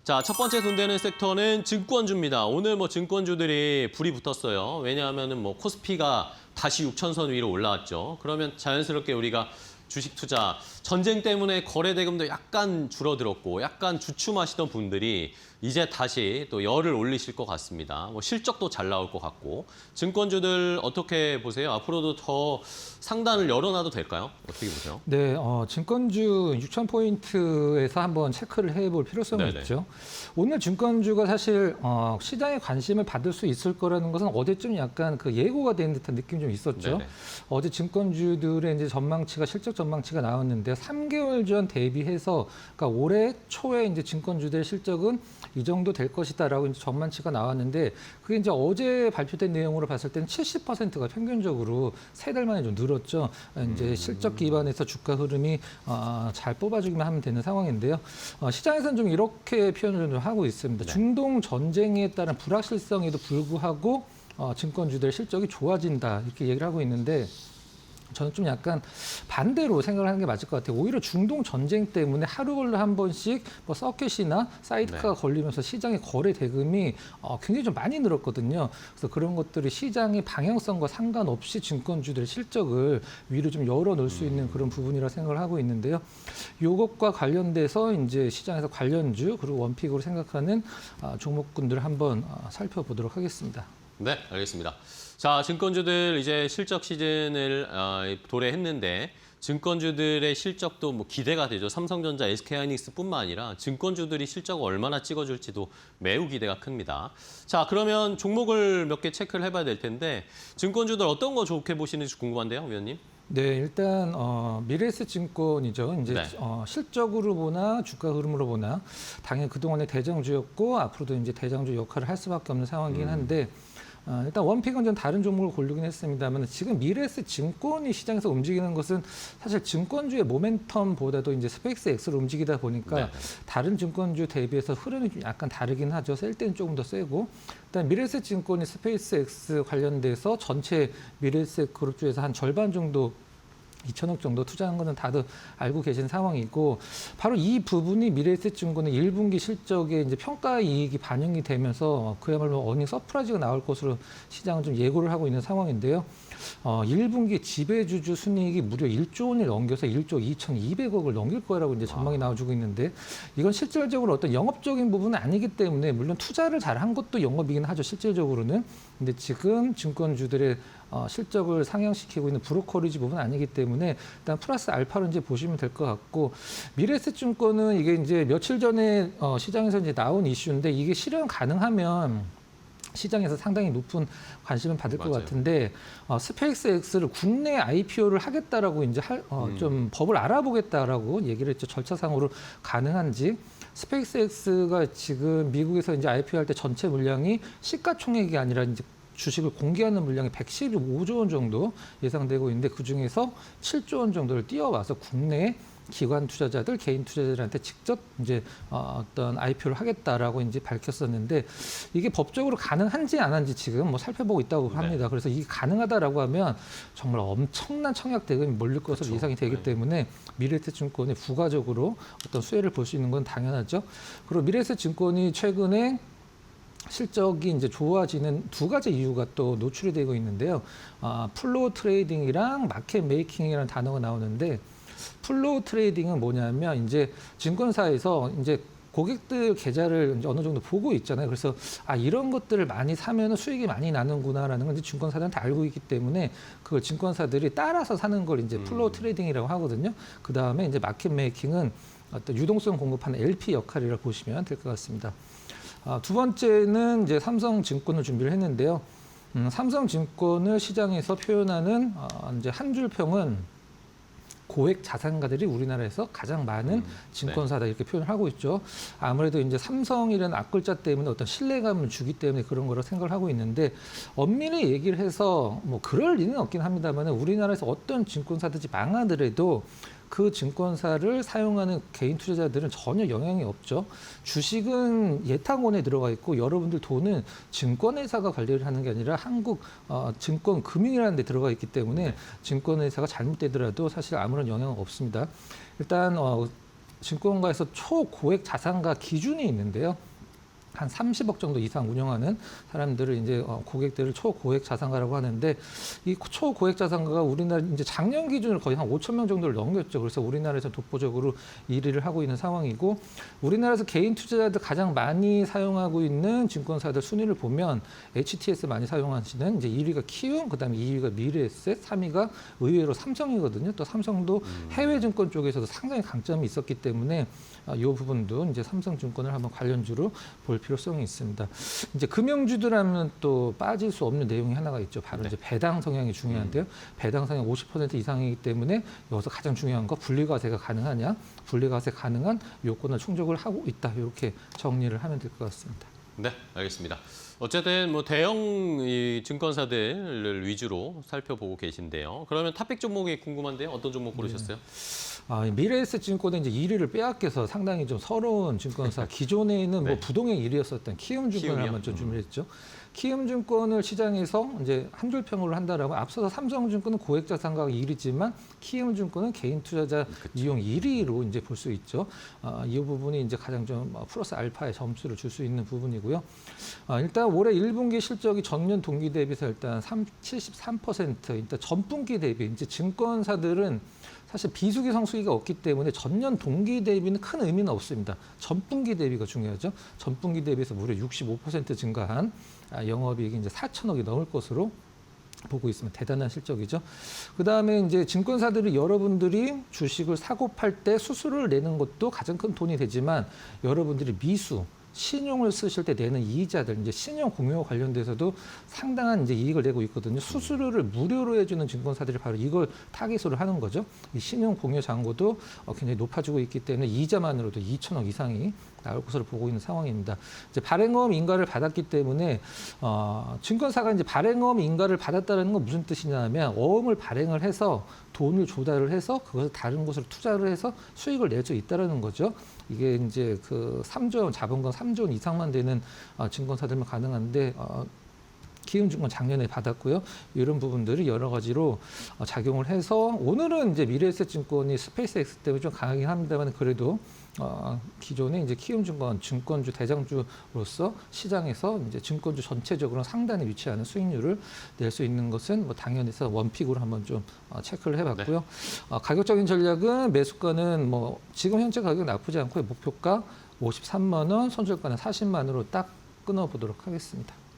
자, 첫 번째 돈 되는 섹터는 증권주입니다. 오늘 증권주들이 불이 붙었어요. 왜냐하면은 코스피가 다시 6,000선 위로 올라왔죠. 그러면 자연스럽게 우리가 주식 투자, 전쟁 때문에 거래 대금도 약간 줄어들었고 약간 주춤하시던 분들이 이제 다시 또 열을 올리실 것 같습니다. 실적도 잘 나올 것 같고. 증권주들 어떻게 보세요? 앞으로도 더 상단을 열어놔도 될까요? 어떻게 보세요? 네, 증권주 6,000포인트에서 한번 체크를 해볼 필요성이 네네. 있죠. 오늘 증권주가 사실 시장의 관심을 받을 수 있을 거라는 것은 어제쯤 약간 그 예고가 된 듯한 느낌이 좀 있었죠. 네네. 어제 증권주들의 이제 전망치가 실적 전망치가 나왔는데 3개월 전 대비해서 그러니까 올해 초에 이제 증권주들의 실적은 이 정도 될 것이다라고 이제 전망치가 나왔는데 그게 이제 어제 발표된 내용으로 봤을 때는 70%가 평균적으로 세 달 만에 좀 늘었죠. 이제 실적 기반에서 주가 흐름이 잘 뽑아주기만 하면 되는 상황인데요. 시장에서는 좀 이렇게 표현을 좀 하고 있습니다. 네. 중동 전쟁에 따른 불확실성에도 불구하고 증권주들의 실적이 좋아진다 이렇게 얘기를 하고 있는데 저는 좀 약간 반대로 생각을 하는 게 맞을 것 같아요. 오히려 중동 전쟁 때문에 하루 걸러 한 번씩 서킷이나 사이드카가 걸리면서 시장의 거래 대금이 굉장히 좀 많이 늘었거든요. 그래서 그런 것들이 시장의 방향성과 상관없이 증권주들의 실적을 위로 좀 열어놓을 수 있는 그런 부분이라 생각을 하고 있는데요. 이것과 관련돼서 이제 시장에서 관련주 그리고 원픽으로 생각하는 종목군들을 한번 살펴보도록 하겠습니다. 네, 알겠습니다. 자, 증권주들 이제 실적 시즌을 도래했는데 증권주들의 실적도 기대가 되죠. 삼성전자, SK하이닉스뿐만 아니라 증권주들이 실적을 얼마나 찍어줄지도 매우 기대가 큽니다. 자, 그러면 종목을 몇 개 체크를 해봐야 될 텐데 증권주들 어떤 거 좋게 보시는지 궁금한데요, 위원님? 네, 일단 미래에셋증권이죠. 이제 네. 실적으로 보나 주가 흐름으로 보나 당연히 그동안의 대장주였고 앞으로도 이제 대장주 역할을 할 수밖에 없는 상황이긴 한데 일단 원픽은 좀 다른 종목을 고르긴 했습니다만 지금 미래에셋증권이 시장에서 움직이는 것은 사실 증권주의 모멘텀보다도 이제 스페이스X로 움직이다 보니까 네. 다른 증권주 대비해서 흐름이 좀 약간 다르긴 하죠. 셀 때는 조금 더 세고 일단 미래에셋증권이 스페이스X 관련돼서 전체 미래에셋 그룹주에서 한 절반 정도 2천억 정도 투자한 거는 다들 알고 계신 상황이고 바로 이 부분이 미래에셋증권의 1분기 실적에 이제 평가 이익이 반영이 되면서 그야말로 어닝 서프라이즈가 나올 것으로 시장은 좀 예고를 하고 있는 상황인데요. 1분기 지배주주 순이익이 무려 1조 원을 넘겨서 1조 2,200억을 넘길 거라고 이제 전망이 나와주고 있는데 이건 실질적으로 어떤 영업적인 부분은 아니기 때문에 물론 투자를 잘한 것도 영업이긴 하죠. 실질적으로는. 근데 지금 증권주들의 실적을 상향시키고 있는 브로커리지 부분은 아니기 때문에 일단 플러스 알파로 이제 보시면 될 것 같고 미래에셋증권은 이게 이제 며칠 전에 시장에서 이제 나온 이슈인데 이게 실현 가능하면 시장에서 상당히 높은 관심을 받을 것 같은데 스페이스X를 국내 IPO를 하겠다라고 이제 좀 법을 알아보겠다라고 얘기를 했죠. 절차상으로 가능한지. 스페이스X가 지금 미국에서 이제 IPO 할 때 전체 물량이 시가총액이 아니라 이제 주식을 공개하는 물량이 115조 원 정도 예상되고 있는데 그중에서 7조 원 정도를 띄워와서 국내 기관 투자자들, 개인 투자자들한테 직접 이제 어떤 IPO를 하겠다라고 이제 밝혔었는데 이게 법적으로 가능한지 안 한지 지금 살펴보고 있다고 합니다. 그래서 이게 가능하다라고 하면 정말 엄청난 청약 대금이 몰릴 것으로 예상이 되기 때문에 미래에셋증권이 부가적으로 어떤 수혜를 볼 수 있는 건 당연하죠. 그리고 미래에셋증권이 최근에 실적이 이제 좋아지는 두 가지 이유가 또 노출이 되고 있는데요. 플로우 트레이딩이랑 마켓 메이킹이라는 단어가 나오는데 플로우 트레이딩은 뭐냐면 이제 증권사에서 이제 고객들 계좌를 이제 어느 정도 보고 있잖아요. 그래서 이런 것들을 많이 사면 수익이 많이 나는구나라는 건 이제 증권사들한테 알고 있기 때문에 그걸 증권사들이 따라서 사는 걸 이제 플로우 트레이딩이라고 하거든요. 그 다음에 이제 마켓 메이킹은 어떤 유동성 공급하는 LP 역할이라고 보시면 될 것 같습니다. 두 번째는 이제 삼성증권을 준비를 했는데요. 삼성증권을 시장에서 표현하는 이제 한 줄 평은 고액 자산가들이 우리나라에서 가장 많은 증권사다 이렇게 표현을 하고 있죠. 아무래도 이제 삼성이라는 앞글자 때문에 어떤 신뢰감을 주기 때문에 그런 거로 생각을 하고 있는데 엄밀히 얘기를 해서 그럴 리는 없긴 합니다만 우리나라에서 어떤 증권사든지 망하더라도 그 증권사를 사용하는 개인 투자자들은 전혀 영향이 없죠. 주식은 예탁원에 들어가 있고 여러분들 돈은 증권회사가 관리를 하는 게 아니라 한국증권금융이라는 데 들어가 있기 때문에 증권회사가 잘못되더라도 사실 아무런 영향은 없습니다. 일단 증권가에서 초고액 자산가 기준이 있는데요. 한 30억 정도 이상 운영하는 사람들을 이제 고객들을 초고액 자산가라고 하는데, 이 초고액 자산가가 우리나라 이제 작년 기준으로 거의 한 5천 명 정도를 넘겼죠. 그래서 우리나라에서 독보적으로 1위를 하고 있는 상황이고, 우리나라에서 개인 투자자들 가장 많이 사용하고 있는 증권사들 순위를 보면 HTS 많이 사용하시는 이제 1위가 키움, 그다음에 2위가 미래에셋, 3위가 의외로 삼성이거든요. 또 삼성도 해외 증권 쪽에서도 상당히 강점이 있었기 때문에 이 부분도 이제 삼성증권을 한번 관련주로 볼 필요성이 있습니다. 이제 금융주들 하면 또 빠질 수 없는 내용이 하나가 있죠. 바로 이제 배당 성향이 중요한데요. 배당 성향 50% 이상이기 때문에 여기서 가장 중요한 거 분리과세가 가능하냐, 분리과세 가능한 요건을 충족을 하고 있다. 이렇게 정리를 하면 될 것 같습니다. 네, 알겠습니다. 어쨌든 뭐 대형 이 증권사들을 위주로 살펴보고 계신데요. 그러면 탑픽 종목이 궁금한데요. 어떤 종목 고르셨어요? 미래에셋 증권에 이제 1위를 빼앗겨서 상당히 좀 서러운 증권사, 기존에는 네. 뭐 부동의 1위였었던 키움증권을 키움이요? 한번 좀 준비했죠. 키움증권을 시장에서 이제 한 줄 평으로 한다라고, 앞서서 삼성증권은 고액자산가가 1위지만 키움증권은 개인 투자자 이용 1위로 이제 볼 수 있죠. 이 부분이 이제 가장 좀 플러스 알파의 점수를 줄 수 있는 부분이고요. 일단 올해 1분기 실적이 전년 동기 대비해서 일단 73%, 일단 전분기 대비 이제 증권사들은 사실 비수기 성수기가 없기 때문에 전년 동기 대비는 큰 의미는 없습니다. 전분기 대비가 중요하죠. 전분기 대비해서 무려 65% 증가한 영업이익이 이제 4천억이 넘을 것으로 보고 있으면 대단한 실적이죠. 그다음에 이제 증권사들이 여러분들이 주식을 사고 팔 때 수수료를 내는 것도 가장 큰 돈이 되지만, 여러분들이 미수 신용을 쓰실 때 내는 이자들, 이제 신용 공여 관련돼서도 상당한 이제 이익을 내고 있거든요. 수수료를 무료로 해주는 증권사들이 바로 이걸 타깃으로 하는 거죠. 이 신용 공여 잔고도 굉장히 높아지고 있기 때문에 이자만으로도 2천억 이상이 나올 것으로 보고 있는 상황입니다. 이제 발행어음 인가를 받았기 때문에 증권사가 이제 발행어음 인가를 받았다는 건 무슨 뜻이냐면, 어음을 발행을 해서 돈을 조달을 해서 그것을 다른 곳으로 투자를 해서 수익을 낼 수 있다라는 거죠. 이게 이제 그 3조 원, 자본금 3조 원 이상만 되는 증권사들만 가능한데, 키움증권 작년에 받았고요. 이런 부분들이 여러 가지로 작용을 해서, 오늘은 이제 미래에셋증권이 스페이스X 때문에 좀 강하긴 합니다만, 그래도 기존에 이제 키움증권 증권주 대장주로서 시장에서 이제 증권주 전체적으로 상단에 위치하는 수익률을 낼 수 있는 것은 뭐 당연해서 원픽으로 한번 좀 체크를 해봤고요. 네. 가격적인 전략은 매수가는 뭐 지금 현재 가격 나쁘지 않고요. 목표가 53만 원, 손절가는 40만 원으로 딱 끊어보도록 하겠습니다.